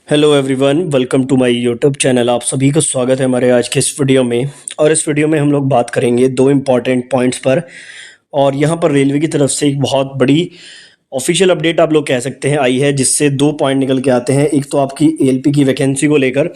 Hello everyone, welcome to my YouTube channel. आप सभी का स्वागत है हमारे आज के इस वीडियो में। और इस वीडियो में हम लोग बात करेंगे दो इम्पॉर्टेंट पॉइंट्स पर। और यहाँ पर रेलवे की तरफ से एक बहुत बड़ी ऑफिशियल अपडेट आप लोग कह सकते हैं आई है, जिससे दो पॉइंट निकल के आते हैं। एक तो आपकी एएलपी की वैकेंसी को लेकर,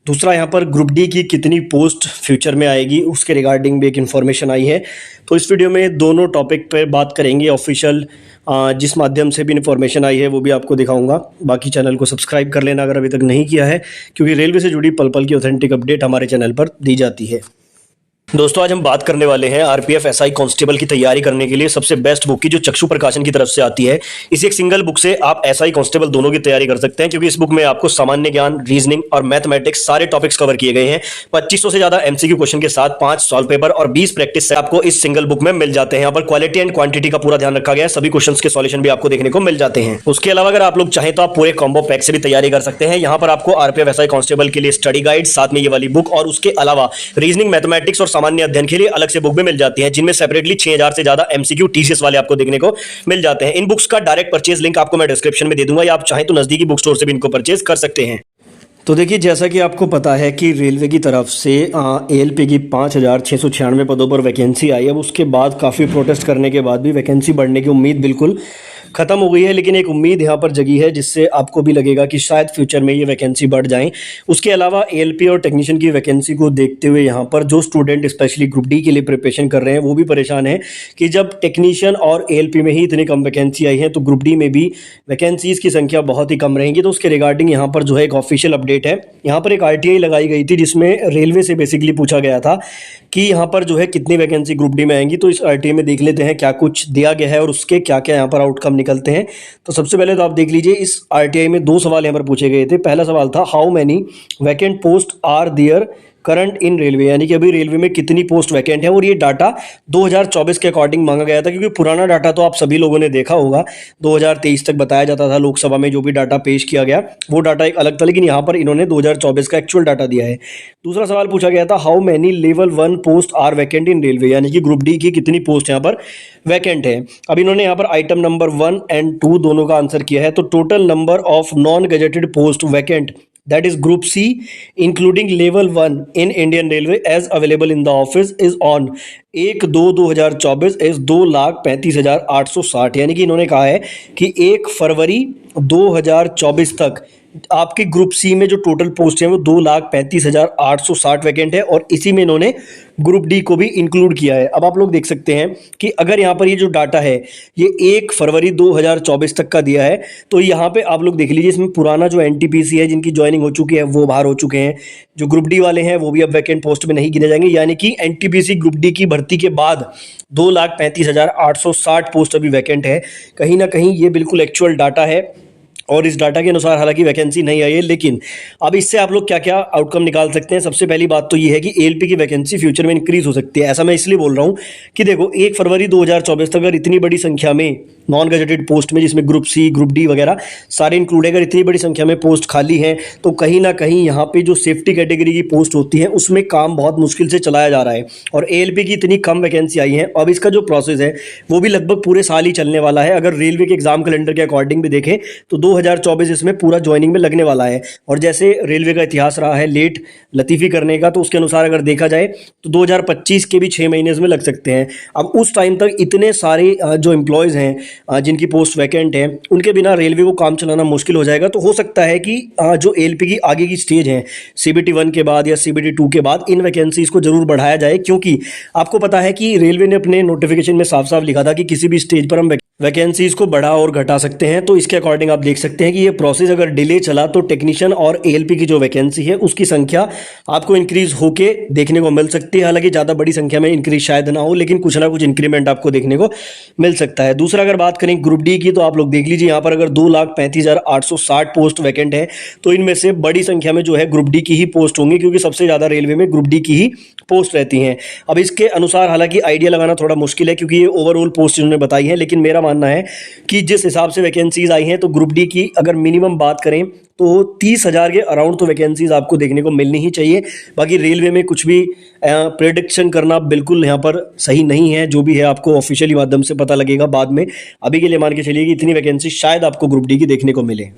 दूसरा यहाँ पर ग्रुप डी की कितनी पोस्ट फ्यूचर में आएगी उसके रिगार्डिंग भी एक इन्फॉर्मेशन आई है। तो इस वीडियो में दोनों टॉपिक पर बात करेंगे। ऑफिशियल जिस माध्यम से भी इन्फॉर्मेशन आई है वो भी आपको दिखाऊंगा। बाकी चैनल को सब्सक्राइब कर लेना अगर अभी तक नहीं किया है, क्योंकि रेलवे से जुड़ी पल पल की ऑथेंटिक अपडेट हमारे चैनल पर दी जाती है। दोस्तों, आज हम बात करने वाले हैं आरपीएफ एसआई कांस्टेबल की तैयारी करने के लिए सबसे बेस्ट बुक की, जो चक्षु प्रकाशन की तरफ से आती है। इस एक सिंगल बुक से आप एसआई कांस्टेबल दोनों की तैयारी कर सकते हैं, क्योंकि इस बुक में आपको सामान्य ज्ञान, रीजनिंग और मैथमेटिक्स सारे टॉपिक्स कवर किए गए हैं। 2500 से ज्यादा एमसीक्यू क्वेश्चन के साथ 5 सॉल्व पेपर और 20 प्रैक्टिस आपको इस सिंगल बुक में मिल जाते हैं। यहाँ पर क्वालिटी एंड क्वांटिटी का पूरा ध्यान रखा गया है। सभी क्वेश्चन के सॉल्यूशन भी आपको देखने को मिल जाते हैं। उसके अलावा अगर आप लोग चाहें तो आप पूरे कॉम्बो पैक से भी तैयारी कर सकते हैं। यहाँ पर आपको आरपीएफ एसआई कांस्टेबल के लिए स्टडी गाइड, साथ में ये वाली बुक, और उसके अलावा रीजनिंग, मैथमेटिक्स और सामान्य अध्ययन के लिए अलग से बुक भी मिल जाती है, जिनमें सेपरेटली 6000 से ज्यादा एमसीक्यू टीसीएस वाले आपको देखने को मिल जाते हैं। इन बुक्स का डायरेक्ट परचेज लिंक आपको मैं डिस्क्रिप्शन में दे दूंगा, या आप चाहें तो नजदीकी बुक स्टोर से भी इनको परचेज कर सकते हैं। तो देखिए, जैसा कि आपको पता है कि रेलवे की तरफ से एएलपी की 5696 पदों पर वैकेंसी आई। अब उसके बाद काफ़ी प्रोटेस्ट करने के बाद भी वैकेंसी बढ़ने की उम्मीद बिल्कुल खत्म हो गई है, लेकिन एक उम्मीद यहाँ पर जगी है जिससे आपको भी लगेगा कि शायद फ्यूचर में ये वैकेंसी बढ़ जाएं। उसके अलावा एएलपी और टेक्नीशियन की वैकेंसी को देखते हुए यहाँ पर जो स्टूडेंट स्पेशली ग्रुप डी के लिए प्रिपरेशन कर रहे हैं वो भी परेशान है कि जब टेक्नीशियन और एएलपी में ही इतनी कम वैकेंसी आई है, तो ग्रुप डी में भी वैकेंसीज की संख्या बहुत ही कम रहेंगी। तो उसके रिगार्डिंग यहाँ पर जो है एक ऑफिशियल अपडेट है। यहाँ पर एक आरटीआई लगाई गई थी, जिसमें रेलवे से बेसिकली पूछा गया था कि यहाँ पर जो है कितनी वैकेंसी ग्रुप डी में आएंगी। तो इस आरटीआई में देख लेते हैं क्या कुछ दिया गया है और उसके क्या क्या यहाँ पर आउटकम निकलते हैं। तो सबसे पहले तो आप देख लीजिए, इस आरटीआई में दो सवाल यहाँ पर पूछे गए थे। पहला सवाल था, how many vacant post are there current in railway, यानी कि अभी रेलवे में कितनी पोस्ट वैकेंट है। और ये डाटा 2024 के अकॉर्डिंग मांगा गया था, क्योंकि पुराना डाटा तो आप सभी लोगों ने देखा होगा, 2023 तक बताया जाता था। लोकसभा में जो भी डाटा पेश किया गया वो डाटा एक अलग था, लेकिन यहाँ पर इन्होंने 2024 का एक्चुअल डाटा दिया है। दूसरा सवाल पूछा गया था, how many level 1 post are vacant in railway, यानी कि ग्रुप डी की कितनी पोस्ट यहाँ पर वैकेंट है। अब इन्होंने यहाँ पर आइटम नंबर 1 एंड 2 दोनों का आंसर किया है। तो total number of non gazetted post vacant, that is group C including level 1 in Indian Railway as available in the office is on 1/2/2024 is 2,35,860। यानी कि इन्होंने कहा है कि 1 फरवरी 2024 तक आपके ग्रुप सी में जो टोटल पोस्ट है वो 2,35,860 वैकेंट है, और इसी में इन्होंने ग्रुप डी को भी इंक्लूड किया है। अब आप लोग देख सकते हैं कि अगर यहाँ पर ये जो डाटा है ये 1 फरवरी 2024 तक का दिया है, तो यहाँ पे आप लोग देख लीजिए, इसमें पुराना जो एनटीपीसी है जिनकी ज्वाइनिंग हो चुकी है वो बाहर हो चुके हैं। जो ग्रुप डी वाले हैं वो भी अब वैकेंट पोस्ट में नहीं गिने जाएंगे, यानी कि एनटीपीसी ग्रुप डी की भर्ती के बाद 2,35,860 पोस्ट अभी वैकेंट है। कहीं ना कहीं ये बिल्कुल एक्चुअल डाटा है, और इस डाटा के अनुसार हालांकि वैकेंसी नहीं आई है, लेकिन अब इससे आप लोग क्या क्या आउटकम निकाल सकते हैं। सबसे पहली बात तो ये है कि एएलपी की वैकेंसी फ्यूचर में इंक्रीज हो सकती है। ऐसा मैं इसलिए बोल रहा हूँ कि देखो, 1 फरवरी 2024 तक अगर इतनी बड़ी संख्या में नॉन गजेटेड पोस्ट में, जिसमें ग्रुप सी, ग्रुप डी वगैरह सारे इंक्लूड है, अगर इतनी बड़ी संख्या में पोस्ट खाली है, तो कहीं ना कहीं यहाँ पे जो सेफ्टी कैटेगरी की पोस्ट होती है उसमें काम बहुत मुश्किल से चलाया जा रहा है। और एएलपी की इतनी कम वैकेंसी आई है, अब इसका जो प्रोसेस है वो भी लगभग पूरे साल ही चलने वाला है। अगर रेलवे के एग्जाम कैलेंडर के अकॉर्डिंग भी देखें तो 2024 इसमें पूरा ज्वाइनिंग में लगने वाला है। और जैसे रेलवे का इतिहास रहा है लेट लतीफ़ी करने का, तो उसके अनुसार अगर देखा जाए तो 2025 के भी 6 महीने में लग सकते हैं। अब उस टाइम तक इतने सारे जो एम्प्लॉयज़ हैं जिनकी पोस्ट वैकेंट है, उनके बिना रेलवे को काम चलाना मुश्किल हो जाएगा। तो हो सकता है कि जो एएलपी की आगे की स्टेज है, सीबीटी 1 के बाद या सीबीटी 2 के बाद, इन वैकेंसीज को जरूर बढ़ाया जाए, क्योंकि आपको पता है कि रेलवे ने अपने नोटिफिकेशन में साफ साफ लिखा था कि किसी भी स्टेज पर हम वैकेंसीज को बढ़ा और घटा सकते हैं। तो इसके अकॉर्डिंग आप देख सकते हैं कि ये प्रोसेस अगर डिले चला तो टेक्नीशियन और एएलपी की जो वैकेंसी है उसकी संख्या आपको इंक्रीज होके देखने को मिल सकती है। हालांकि ज़्यादा बड़ी संख्या में इंक्रीज शायद ना हो, लेकिन कुछ ना कुछ इंक्रीमेंट आपको देखने को मिल सकता है। दूसरा, अगर बात करें ग्रुप डी की, तो आप लोग देख लीजिए, यहाँ पर अगर 2,35,860 पोस्ट वैकेंट है, तो इनमें से बड़ी संख्या में जो है ग्रुप डी की ही पोस्ट होंगी, क्योंकि सबसे ज़्यादा रेलवे में ग्रुप डी की ही पोस्ट रहती हैं। अब इसके अनुसार हालांकि आइडिया लगाना थोड़ा मुश्किल है, क्योंकि ये ओवरऑल पोस्ट इन्होंने बताई है, लेकिन मेरा मानना है कि जिस हिसाब से वैकेंसीज आई हैं, तो ग्रुप डी की अगर मिनिमम बात करें तो 30,000 के अराउंड तो वैकेंसीज आपको देखने को मिलनी ही चाहिए। बाकी रेलवे में कुछ भी प्रेडिक्शन करना बिल्कुल यहाँ पर सही नहीं है। जो भी है आपको ऑफिशियली माध्यम से पता लगेगा बाद में। अभी के लिए मान के चलिए कि इतनी वैकेंसी शायद आपको ग्रुप डी की देखने को मिले।